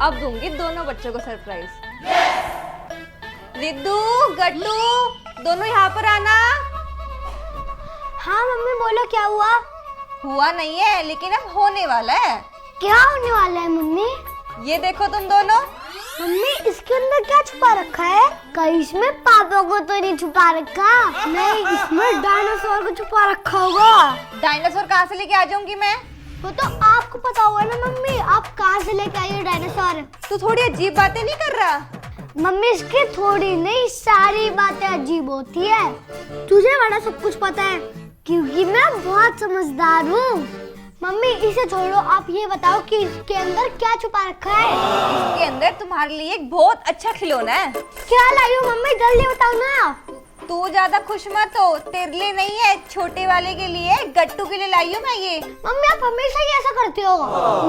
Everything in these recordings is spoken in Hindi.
अब दूंगी दोनों बच्चों को सरप्राइज। रिद्धू, गट्टू, दोनों यहाँ पर आना। हाँ मम्मी बोलो, क्या हुआ? हुआ नहीं है, लेकिन अब होने वाला है। क्या होने वाला है मम्मी? ये देखो तुम दोनों। मम्मी इसके अंदर क्या छुपा रखा है? कहीं इसमें पापा को तो नहीं छुपा रखा? नहीं, इसमें डायनासोर को छुपा रखा होगा। डायनासोर कहाँ से लेके आ जाऊंगी मैं? वो तो आपको पता होगा ना मम्मी, आप कहाँ से लेके आई हो डायनासोर? तू थोड़ी अजीब बातें नहीं कर रहा? मम्मी इसकी थोड़ी नहीं, सारी बातें अजीब होती है। तुझे बड़ा सब कुछ पता है, क्योंकि मैं बहुत समझदार हूँ। मम्मी इसे छोड़ो, आप ये बताओ कि इसके अंदर क्या छुपा रखा है? इसके अंदर तुम्हारे लिए एक बहुत अच्छा खिलौना है। क्या लाई हो मम्मी, जल्दी बताओ ना। तू ज्यादा खुश मत हो, तेरे लिए नहीं है, छोटे वाले के लिए, गट्टू के लिए लाई हूँ मैं ये। मम्मी आप हमेशा ही ऐसा करते हो।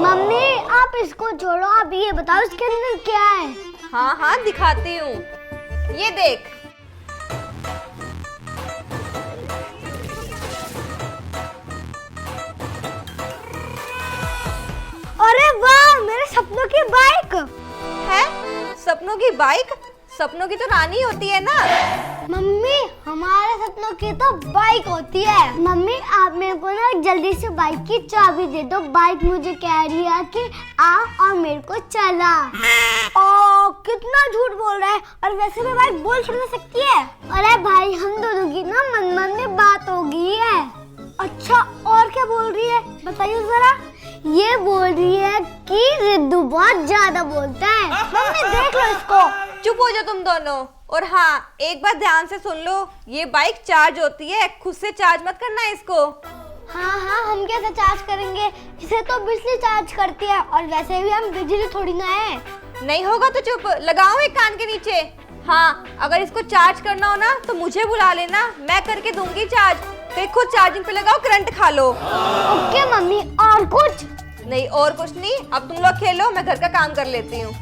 मम्मी आप इसको छोड़ो, आप ये बताओ इसके अंदर क्या है? हाँ हाँ दिखाती हूँ, ये देख। अरे वाह, मेरे सपनों की बाइक है। सपनों की बाइक? सपनों की तो रानी होती है ना। मम्मी हमारे सपनों की तो बाइक होती है। मम्मी आप मेरे को ना जल्दी से बाइक की चाबी दे दो, बाइक मुझे कह रही है कि आ और मेरे को चला। ओ कितना झूठ बोल रहा है, और वैसे भी बाइक बोल थोड़ी ना सकती है। अरे भाई हम दोनों की ना मन मन में बात हो गई है। अच्छा और क्या बोल रही है बताइए जरा? ये बोल रही है कि रिद्धू बहुत ज्यादा बोलता है। मम्मी देख लो इसको। चुप हो जाओ तुम दोनों। और हाँ, एक बात ध्यान से सुन लो, ये बाइक चार्ज होती है, खुद से चार्ज मत करना है इसको। हाँ हाँ, हम कैसे चार्ज करेंगे, इसे तो बिजली चार्ज करती है, और वैसे भी हम बिजली थोड़ी ना है। नहीं होगा तो चुप, लगाओ एक कान के नीचे। हाँ, अगर इसको चार्ज करना हो ना तो मुझे बुला लेना, मैं करके दूंगी चार्ज। फिर खुद चार्जिंग पे लगाओ, करंट खा लो। ओके मम्मी, और कुछ? नहीं और कुछ नहीं, अब तुम लोग खेलो, मैं घर का काम कर लेती हूँ।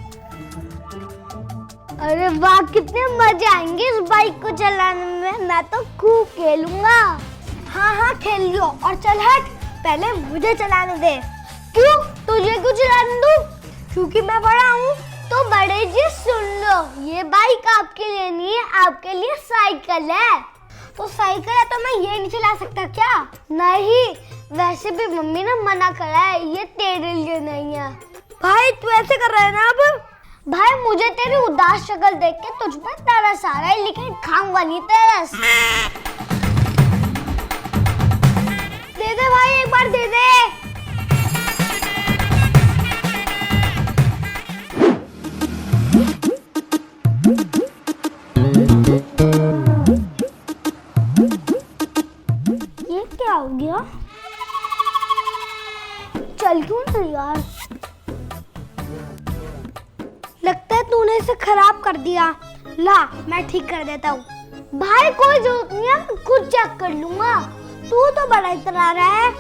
अरे वाह, कितने मजे आएंगे इस बाइक को चलाने में, मैं तो खूब खेलूंगा। हाँ हाँ खेल लियो, और चल हट, पहले मुझे चलाने दे। क्यों, तुझे क्यों चलाने दूं? क्योंकि मैं बड़ा हूँ। तो बड़े जी सुन लो, ये बाइक आपके लिए नहीं है, आपके लिए साइकिल है। तो साइकिल है तो मैं ये नहीं चला सकता क्या? नहीं, वैसे भी मम्मी ने मना करा है, ये तेरे लिए नहीं है। भाई तू ऐसे कर रहा है ना अब? भाई मुझे तेरी उदास शक्ल देख के तुझ पर तरस आ रहा है, लेकिन खाऊंगा नहीं तरस। दे दे भाई, एक बार दे दे। ये क्या हो गया? चल क्यों नहीं यार, लगता है तूने इसे खराब कर दिया। ला मैं ठीक कर देता हूँ। भाई कोई जरूरत नहीं है, मैं खुद चेक कर लूंगा। तू तो बड़ा इतरा रहा है,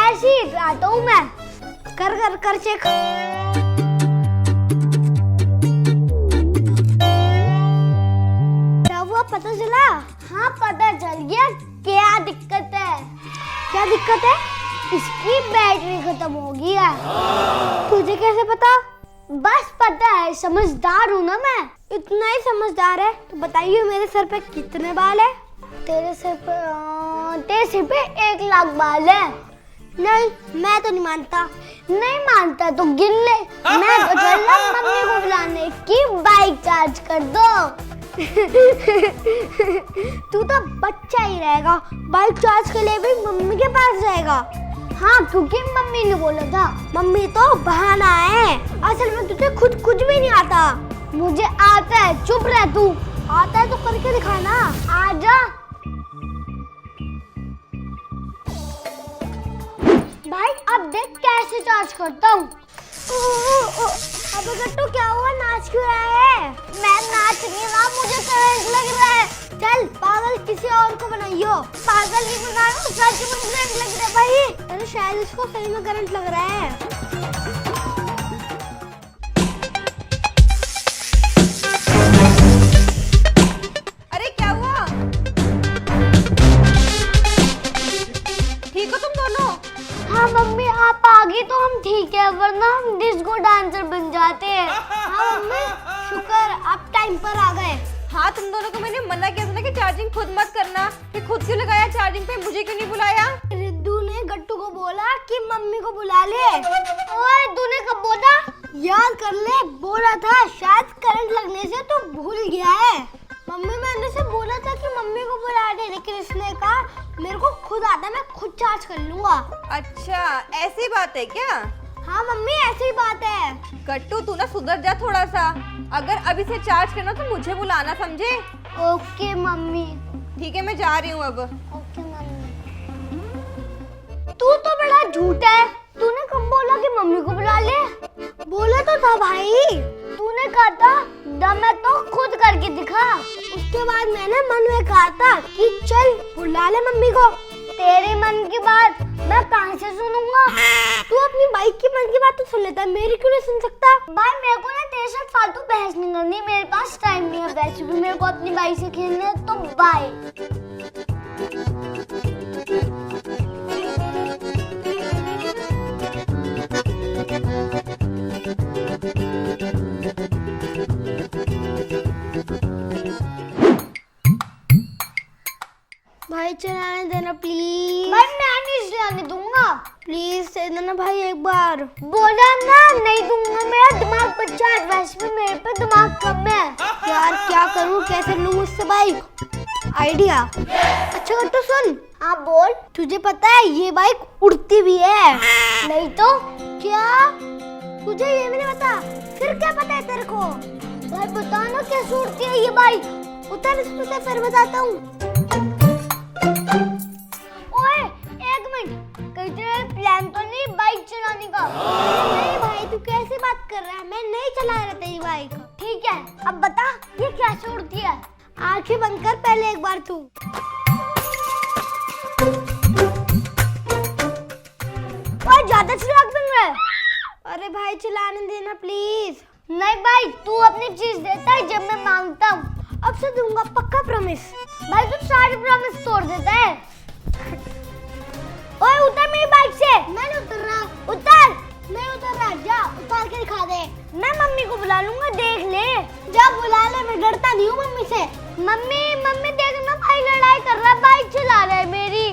ऐसे ही इतराता हूँ मैं। कर कर कर चेक। क्या हुआ, पता चला? हाँ पता चल गया, क्या दिक्कत है? क्या दिक्कत है? इसकी बैटरी खत्म हो गई है। तुझे कैसे पता? बस पता है, समझदार हूँ ना मैं। इतना ही समझदार है तो बताइए मेरे सर पे कितने बाल है? तेरे सिर पे 1 लाख बाल है। नहीं मैं तो नहीं मानता। नहीं मानता तो गिन ले। मैं तो चल रहा मम्मी को बुलाने की बाइक चार्ज कर दो। तू तो बच्चा ही रहेगा, बाइक चार्ज के लिए भी मम्मी के पास जाएगा। हाँ क्योंकि मम्मी ने बोला था। मम्मी तो बहाना है, असल में तुझे खुद कुछ भी नहीं आता। मुझे आता है, चुप रह तू। आता है तो करके दिखाना, आजा। भाई अब देख कैसे चार्ज करता हूँ। अबे गट्टू क्या हुआ, नाच क्यों रहा है? मैं नाच नहीं रहा, मुझे करंट लग रहा है। चल पागल किसी और को बनाइयो। पागल नहीं बना रहा, सच में करंट लग रहा है भाई। अरे शायद इसको सही में करंट लग रहा है। अरे क्या हुआ? ठीक हो तुम दोनों? हाँ मम्मी आप आ गई तो हम ठीक है, वरना हम डिस्को डांसर बन जाते। जाते हैं। हाँ मम्मी, शुक्र आप टाइम पर आ गए। हाँ, तुम दोनों को मैंने मना किया था ना कि चार्जिंग खुद मत करना। कि खुद क्यों लगाया चार्जिंग पे, मुझे क्यों नहीं बुलाया? रिद्धू ने गट्टू को बोला कि मम्मी को बुला ले। ओए तूने कब बोला? याद कर ले, बोला था शायद करंट लगने से तो भूल गया है। मम्मी मैंने से बोला था कि मम्मी को बुला दे, लेकिन इसने कहा मेरे को खुद आता, मैं खुद चार्ज कर लूंगा। अच्छा, ऐसी बात है क्या? हाँ मम्मी, ऐसी बात है। गट्टू तू ना सुधर जा थोड़ा सा। अगर अभी से चार्ज करना तो मुझे बुलाना, समझे? Okay mummy. ठीक है, मैं जा रही हूँ अब। Okay mummy. तू तो बड़ा झूठा है। तूने कब बोला कि मम्मी को बुला ले? बोला तो था भाई। तूने कहा था द मैं तो खुद करके दिखा। उसके बाद मैंने मन में कहा था कि चल बुला ले मम्मी को। तेरे मन की बात मैं कहाँ से सुनूंगा? तू अपनी बाइक की मन की बात तो सुन लेता, मेरी क्यों नहीं सुन सकता? भाई मेरे को ना तेरे साथ फालतू बहस नहीं करनी, मेरे पास टाइम नहीं है। वैसे भी मेरे को अपनी बाइक से खेलना है, तो बाय। भाई चलाने देना प्लीज। भाई मैं नहीं चलाने दूंगा, प्लीज दे देना भाई एक बार। बोला ना नहीं दूंगा, मेरा दिमाग बच्चा है, वैसे भी मेरे पे दिमाग कम है। यार क्या करूं, कैसे लूं उससे बाइक? आइडिया। अच्छा तो सुन। हाँ बोल। तुझे पता है ये बाइक उड़ती भी है? नहीं तो क्या? तुझे ये भी नहीं पता? फिर क्या पता है तेरे को? भाई बता ना कैसे उड़ती है ये बाइक? उतर इस पे, फिर बताता हूँ। ओए एक मिनट, कहीं तेरा प्लान तो नहीं बाइक चलाने का? नहीं भाई, तू कैसी बात कर रहा है? मैं नहीं चला रहा तेरी बाइक। ठीक है, अब बता ये कैसे उड़ती है? आंखें बंद कर पहले एक बार तू। ओए ज्यादा चिल्ला क्यों रहा है? अरे भाई चलाने देना प्लीज। नहीं भाई, तू अपनी चीज देता है जब मैं मांगता हूँ। अब से दूंगा पक्का, प्रॉमिस। भाई तू सारी प्रॉमिस तोड़ देता है। ओए उतर मेरी बाइक से। मैं नहीं उतर रहा। उतर। नहीं उतर रहा, जा उतार के दिखा दे। मैं मम्मी को बुला लूंगा, देख ले। जा बुला ले, मैं डरता नहीं हूँ मम्मी से। मम्मी मम्मी देखना भाई लड़ाई कर रहा है, बाइक चला रहा है मेरी।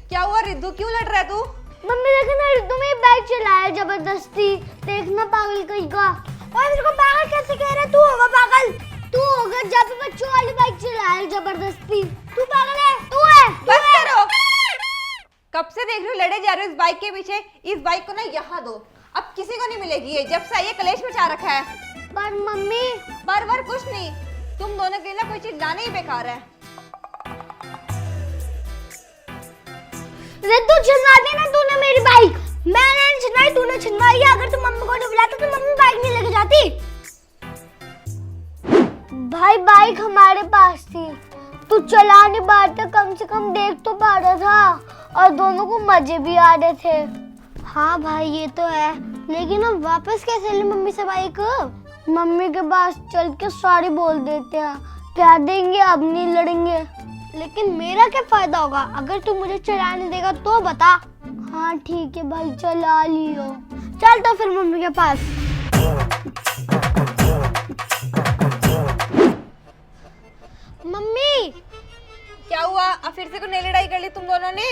क्या हुआ रिद्धू, क्यों लड़ रहा है तू? मम्मी देखना रिद्धू मेरी बाइक चलाया जबरदस्ती, देखना पागल कहीं का। ओए मेरे को पागल कैसे कह रहा है? तू होगा पागल, तू होगा जब बच्चों वाली बाइक चलाया जबरदस्ती। तू पागल है, तू है। बस करो, कब से देख रही हूँ लड़े जा रहे हो इस बाइक के पीछे। इस बाइक को ना यहाँ दो, अब किसी को नहीं मिलेगी ये। जब से आई है कलेश मचा रखा है। पर मम्मी बार कुछ नहीं, तुम दोनों के लिए ना कोई चीज लाना ही बेकार है। रिद्धू छिनवा दी ना तूने मेरी बाइक। मैंने नहीं छिनवाई, तूने छिनवाई है। अगर तू मम्मी को नहीं बुलाता तो मम्मी बाइक नहीं लेके जाती। भाई बाइक हमारे पास थी, तू चला नहीं पा रहा, कम से कम देख तो पा रहा था, और दोनों को मजे भी आ रहे थे। हाँ भाई ये तो है, लेकिन अब वापस कैसे ले मम्मी से बाइक? मम्मी के पास चल के सॉरी बोल देते हैं, कह देंगे अब नहीं लड़ेंगे। लेकिन मेरा क्या फायदा होगा? अगर तू मुझे चलाने देगा तो बता। हाँ ठीक है भाई, चला लियो। चल तो फिर मम्मी के पास। मम्मी क्या हुआ, अब फिर से कोई नई लड़ाई कर ली तुम दोनों ने?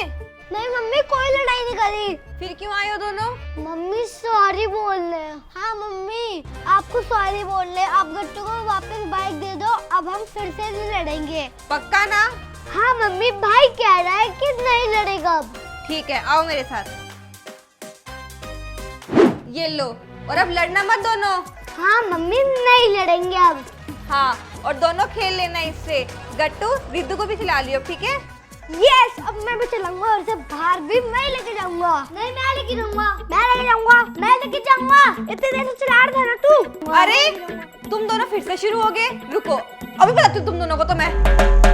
नहीं मम्मी, कोई लड़ाई नहीं करी। फिर क्यों आए हो दोनों? मम्मी सॉरी बोल ले। हाँ मम्मी, आपको सॉरी बोल ले। आप गट्टू को वापस बाइक दे दो, अब हम फिर से नहीं लड़ेंगे। पक्का ना? हाँ मम्मी, भाई कह रहा है कि नहीं लड़ेगा अब। ठीक है, आओ मेरे साथ। ये लो, और अब लड़ना मत दोनों। हाँ मम्मी, नहीं लड़ेंगे अब। हाँ, और दोनों खेल लेना इससे। गट्टू रिद्धू को भी खिला लियो, ठीक है? यस, अब मैं भी चलाऊंगा और इसे बाहर भी मैं लेके जाऊंगा। नहीं मैं लेके जाऊंगा, मैं लेके जाऊंगा, मैं लेके जाऊंगा। इतनी देर से चला रहा था ना तू। अरे तुम दोनों फिर से शुरू हो गए, रुको अभी बताती हूँ तुम दोनों को तो मैं।